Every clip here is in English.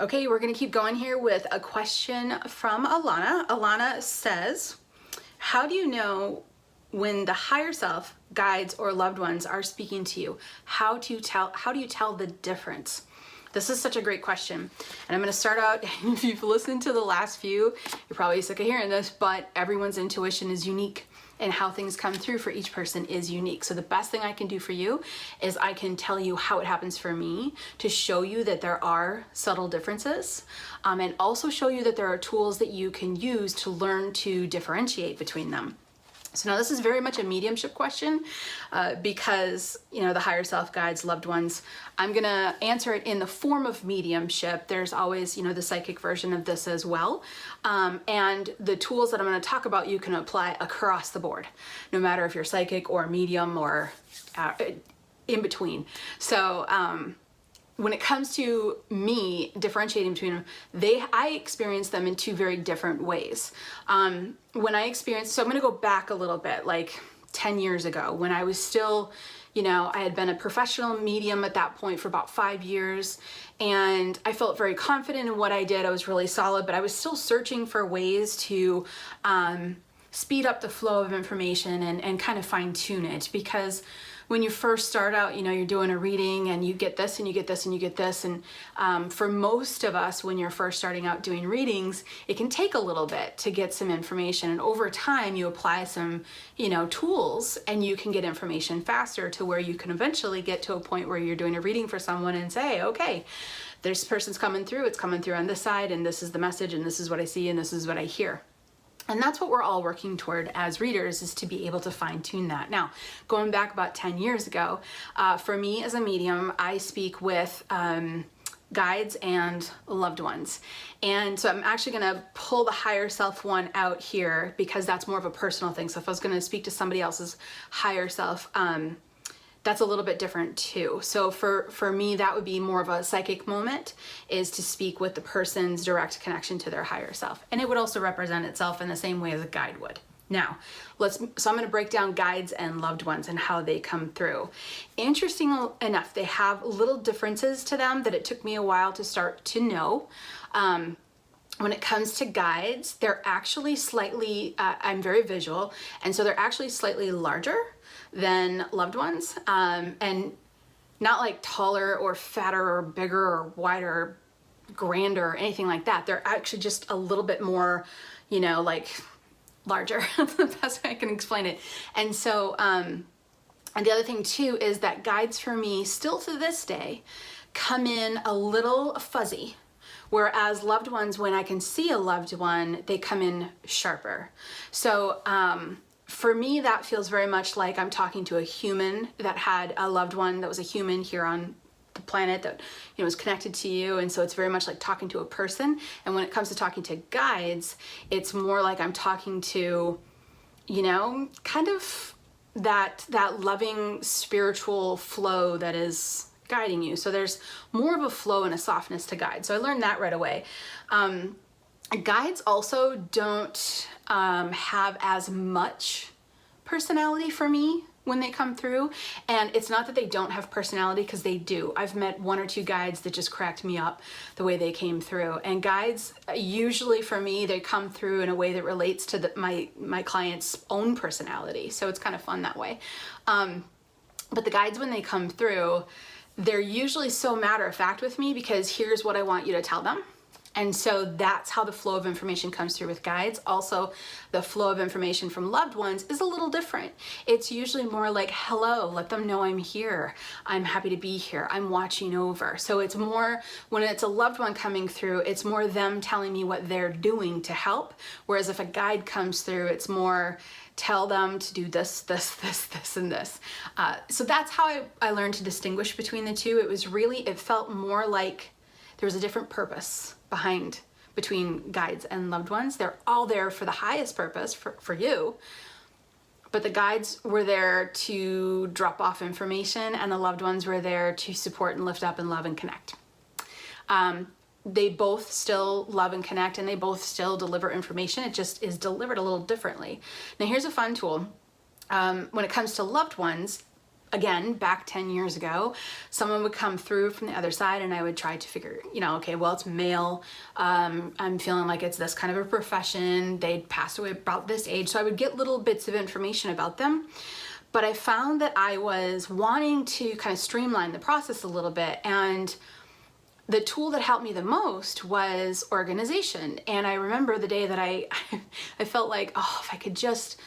Okay, we're gonna keep going here with a question from Alana. Alana says, how do you know when the higher self, guides, or loved ones are speaking to you? How do you tell the difference? This is such a great question. And I'm gonna start out, if you've listened to the last few, you're probably sick of hearing this, but everyone's intuition is unique and how things come through for each person is unique. So the best thing I can do for you is I can tell you how it happens for me to show you that there are subtle differences, and also show you that there are tools that you can use to learn to differentiate between them. So now this is very much a mediumship question because, the higher self, guides, loved ones, I'm gonna answer it in the form of mediumship. There's always, the psychic version of this as well. And the tools that I'm gonna talk about, you can apply across the board, no matter if you're psychic or medium or in between. So, when it comes to me differentiating between them, I experience them in two very different ways. When I experienced, so I'm gonna go back a little bit, like 10 years ago, when I was still, I had been a professional medium at that point for about 5 years, and I felt very confident in what I did. I was really solid, but I was still searching for ways to speed up the flow of information and kind of fine tune it, because when you first start out, you're doing a reading and you get this and you get this and you get this. And for most of us, when you're first starting out doing readings, it can take a little bit to get some information. And over time, you apply some, tools and you can get information faster to where you can eventually get to a point where you're doing a reading for someone and say, okay, this person's coming through, it's coming through on this side, and this is the message, and this is what I see, and this is what I hear. And that's what we're all working toward as readers, is to be able to fine tune that. Now, going back about 10 years ago, for me as a medium, I speak with guides and loved ones. And so I'm actually gonna pull the higher self one out here because that's more of a personal thing. So if I was gonna speak to somebody else's higher self, that's a little bit different too. So for me, that would be more of a psychic moment, is to speak with the person's direct connection to their higher self. And it would also represent itself in the same way as a guide would. Now, so I'm gonna break down guides and loved ones and how they come through. Interesting enough, they have little differences to them that it took me a while to start to know. When it comes to guides, they're actually slightly, I'm very visual, and so they're actually slightly larger than loved ones, and not like taller or fatter or bigger or wider or grander or anything like that. They're actually just a little bit more, like larger. That's the best way I can explain it. And so, and the other thing too is that guides for me still to this day come in a little fuzzy. Whereas loved ones, when I can see a loved one, they come in sharper. So for me, that feels very much like I'm talking to a human that had a loved one that was a human here on the planet that was connected to you. And so it's very much like talking to a person. And when it comes to talking to guides, it's more like I'm talking to, kind of that loving spiritual flow that is guiding you. So there's more of a flow and a softness to guide. So I learned that right away. Guides also don't have as much personality for me when they come through. And it's not that they don't have personality, because they do. I've met one or two guides that just cracked me up the way they came through. And guides, usually for me, they come through in a way that relates to my client's own personality. So it's kind of fun that way. But the guides, when they come through, they're usually so matter of fact with me, because here's what I want you to tell them. And so that's how the flow of information comes through with guides. Also, the flow of information from loved ones is a little different. It's usually more like, hello, let them know I'm here. I'm happy to be here. I'm watching over. So it's more, when it's a loved one coming through, it's more them telling me what they're doing to help. Whereas if a guide comes through, it's more, tell them to do this, this, this, this, and this. So that's how I learned to distinguish between the two. It felt more like there was a different purpose between guides and loved ones. They're all there for the highest purpose for you, but the guides were there to drop off information, and the loved ones were there to support and lift up and love and connect. They both still love and connect, and they both still deliver information. It just is delivered a little differently. Now here's a fun tool. When it comes to loved ones, again, back 10 years ago, someone would come through from the other side and I would try to figure, okay, well, it's male. I'm feeling like it's this kind of a profession. They'd passed away about this age. So I would get little bits of information about them. But I found that I was wanting to kind of streamline the process a little bit. And the tool that helped me the most was organization. And I remember the day that I felt like, oh, if I could just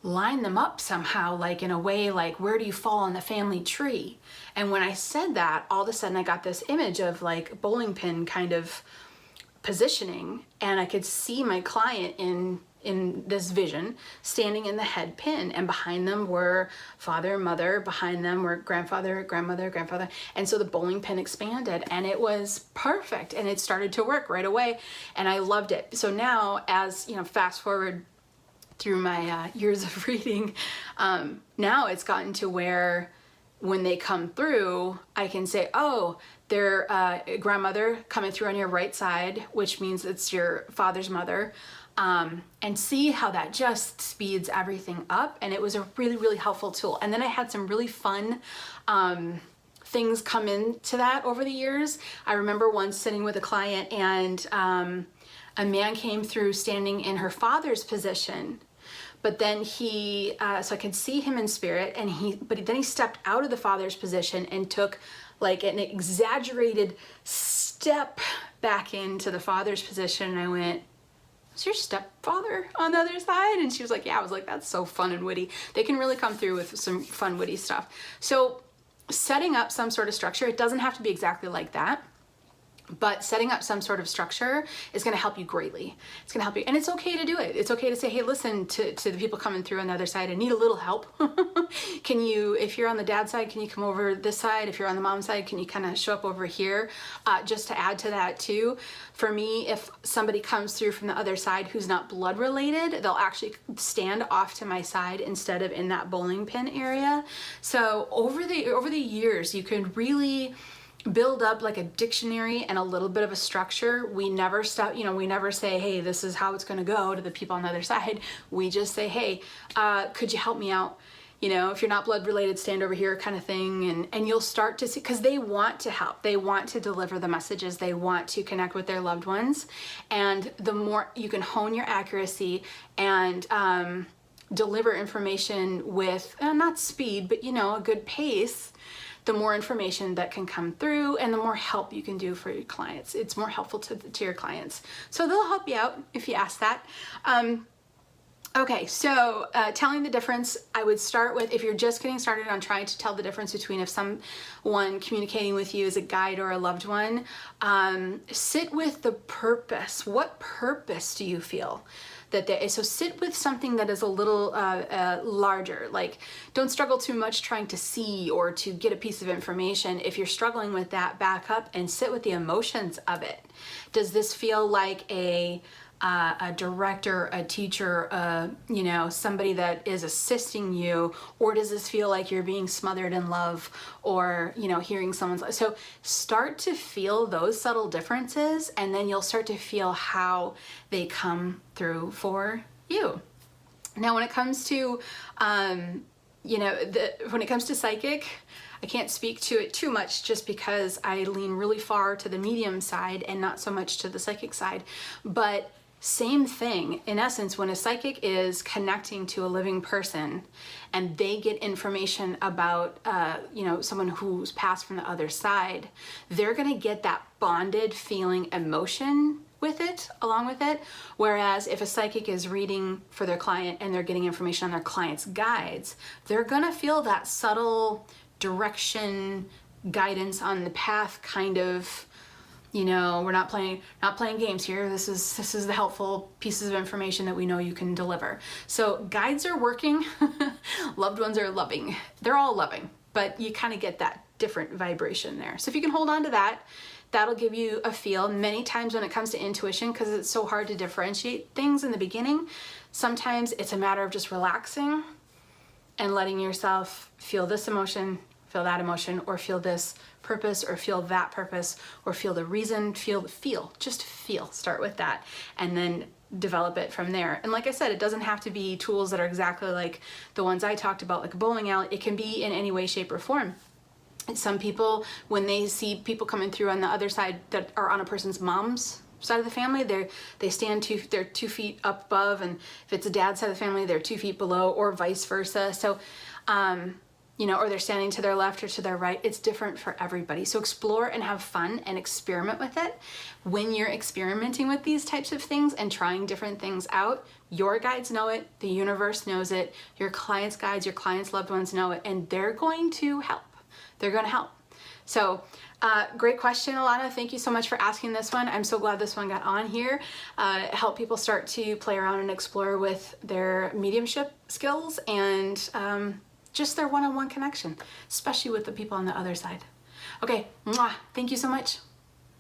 line them up somehow, like in a way, like where do you fall on the family tree? And when I said that, all of a sudden I got this image of like bowling pin kind of positioning, and I could see my client in this vision standing in the head pin, and behind them were father, mother, behind them were grandfather, grandmother, grandfather. And so the bowling pin expanded and it was perfect, and it started to work right away, and I loved it. So now, as fast forward through my years of reading, now it's gotten to where when they come through, I can say, oh, their grandmother coming through on your right side, which means it's your father's mother, and see how that just speeds everything up. And it was a really, really helpful tool. And then I had some really fun things come into that over the years. I remember once sitting with a client, and a man came through standing in her father's position. But then so I could see him in spirit, but then he stepped out of the father's position and took like an exaggerated step back into the father's position. And I went, is your stepfather on the other side? And she was like, yeah. I was like, that's so fun and witty. They can really come through with some fun, witty stuff. So setting up some sort of structure, it doesn't have to be exactly like that, but setting up some sort of structure is going to help you greatly. It's going to help you. And it's okay to do it. It's okay to say, hey, listen to the people coming through on the other side. I need a little help. Can you, if you're on the dad side, can you come over this side? If you're on the mom side, can you kind of show up over here? Just to add to that too, for me, if somebody comes through from the other side who's not blood related, they'll actually stand off to my side instead of in that bowling pin area. So over the years, you can really build up like a dictionary and a little bit of a structure. We never stop, we never say, hey, this is how it's going to go to the people on the other side. We just say, hey, could you help me out? If you're not blood related, stand over here kind of thing. And you'll start to see, because they want to help. They want to deliver the messages. They want to connect with their loved ones. And the more you can hone your accuracy and deliver information with, not speed, but a good pace, the more information that can come through and the more help you can do for your clients. It's more helpful to your clients. So they'll help you out if you ask that. Okay, so telling the difference, I would start with, if you're just getting started on trying to tell the difference between if someone communicating with you is a guide or a loved one, sit with the purpose. What purpose do you feel that there is? So sit with something that is a little larger. Like, don't struggle too much trying to see or to get a piece of information. If you're struggling with that, back up and sit with the emotions of it. Does this feel like a director, a teacher, somebody that is assisting you, or does this feel like you're being smothered in love, or hearing someone's? So start to feel those subtle differences, and then you'll start to feel how they come through for you. Now, when it comes to when it comes to psychic, I can't speak to it too much just because I lean really far to the medium side and not so much to the psychic side. But same thing, in essence, when a psychic is connecting to a living person and they get information about, someone who's passed from the other side, they're gonna get that bonded feeling emotion with it, along with it. Whereas if a psychic is reading for their client and they're getting information on their client's guides, they're gonna feel that subtle direction, guidance on the path, kind of, we're not playing games here. This is the helpful pieces of information that we know you can deliver. So guides are working, loved ones are loving. They're all loving, but you kind of get that different vibration there. So if you can hold on to that, that'll give you a feel. Many times when it comes to intuition, because it's so hard to differentiate things in the beginning, sometimes it's a matter of just relaxing and letting yourself feel this emotion, feel that emotion, or feel this purpose, or feel that purpose, or feel the reason, just feel, start with that, and then develop it from there. And like I said, it doesn't have to be tools that are exactly like the ones I talked about, like a bowling alley. It can be in any way, shape, or form. And some people, when they see people coming through on the other side that are on a person's mom's side of the family, they're 2 feet up above, and if it's a dad's side of the family, they're 2 feet below, or vice versa. So, you know, or they're standing to their left or to their right. It's different for everybody. So explore and have fun and experiment with it. When you're experimenting with these types of things and trying different things out, your guides know it, the universe knows it, your clients' guides, your clients' loved ones know it, and they're going to help. They're going to help. So great question, Alana. Thank you so much for asking this one. I'm so glad this one got on here. Help people start to play around and explore with their mediumship skills and just their one-on-one connection, especially with the people on the other side. Okay, mwah, thank you so much.